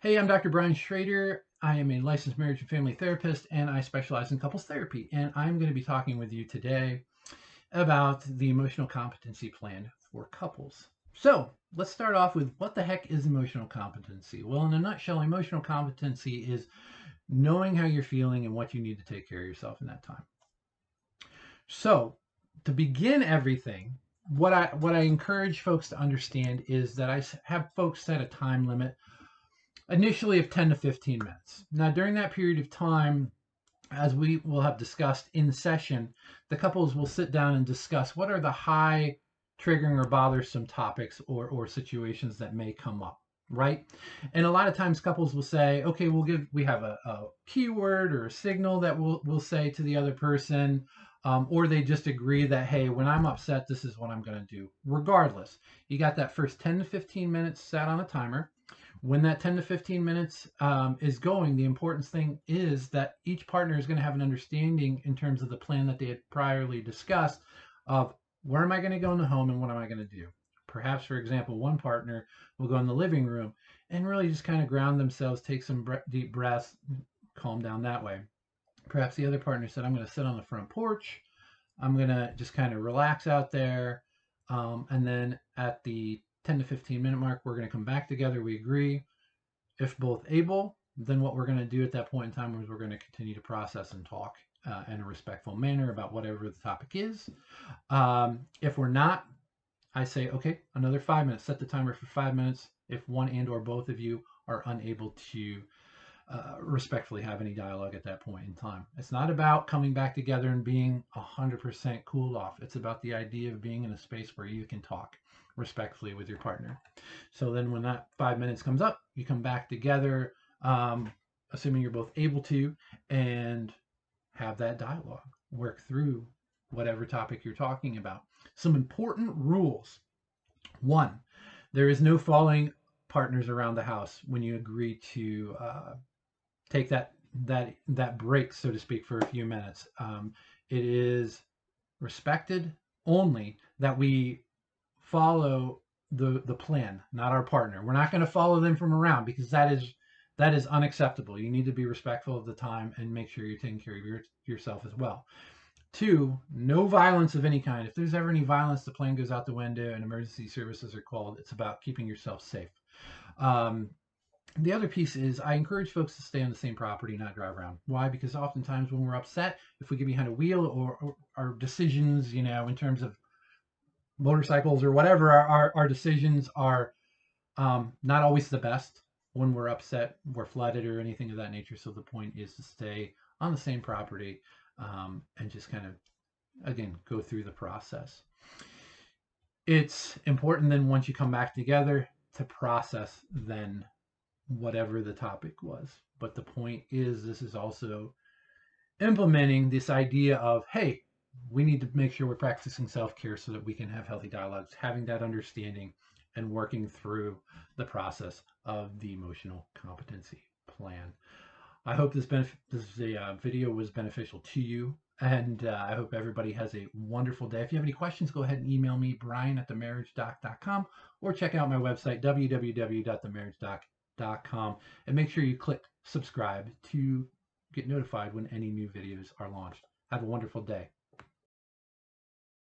Hey, I'm Dr. Brian Schrader. I am a licensed marriage and family therapist, and I specialize in couples therapy. And I'm going to be talking with you today about the Emotional Competency Plan for couples. So let's start off with what the heck is emotional competency? Well, in a nutshell, emotional competency is knowing how you're feeling and what you need to take care of yourself in that time. So to begin everything, what I encourage folks to understand is that I have folks set a time limit initially of 10 to 15 minutes. Now, during that period of time, as we will have discussed in session, the couples will sit down and discuss what are the high triggering or bothersome topics or situations that may come up, right? And a lot of times couples will say, okay, we have a keyword or a signal that we'll say to the other person, or they just agree that, hey, when I'm upset, this is what I'm going to do. Regardless, you got that first 10 to 15 minutes set on a timer. When that 10 to 15 minutes is going, the important thing is that each partner is going to have an understanding in terms of the plan that they had priorly discussed of where am I going to go in the home and what am I going to do. Perhaps, for example, one partner will go in the living room and really just kind of ground themselves, take some deep breaths, calm down that way. Perhaps the other partner said, I'm going to sit on the front porch. I'm going to just kind of relax out there. And then at the 10 to 15 minute mark, we're going to come back together. We agree. If both able, then what we're going to do at that point in time is we're going to continue to process and talk in a respectful manner about whatever the topic is. If we're not, I say, okay, another 5 minutes. Set the timer for 5 minutes. If one and or both of you are unable to respectfully have any dialogue at that point in time. It's not about coming back together and being 100% cooled off. It's about the idea of being in a space where you can talk respectfully with your partner. So then when that 5 minutes comes up, you come back together, assuming you're both able to, and have that dialogue, work through whatever topic you're talking about. Some important rules. One, there is no following partners around the house when you agree to take that break, so to speak, for a few minutes. It is respected only that we follow the plan, not our partner. We're not going to follow them from around because that is unacceptable. You need to be respectful of the time and make sure you're taking care of yourself as well. Two, no violence of any kind. If there's ever any violence, the plan goes out the window and emergency services are called. It's about keeping yourself safe. Um, the other piece is I encourage folks to stay on the same property, not drive around. Why? Because oftentimes when we're upset, if we get behind a wheel or our decisions, in terms of motorcycles or whatever, our decisions are not always the best when we're upset, we're flooded or anything of that nature. So the point is to stay on the same property and just kind of, again, go through the process. It's important then once you come back together to process then whatever the topic was. But the point is, this is also implementing this idea of, hey, we need to make sure we're practicing self-care so that we can have healthy dialogues, having that understanding and working through the process of the emotional competency plan. I hope this video was beneficial to you, and I hope everybody has a wonderful day. If you have any questions, go ahead and email me, brian@themarriagedoc.com, or check out my website, www.themarriagedoc.com, and make sure you click subscribe to get notified when any new videos are launched. Have a wonderful day.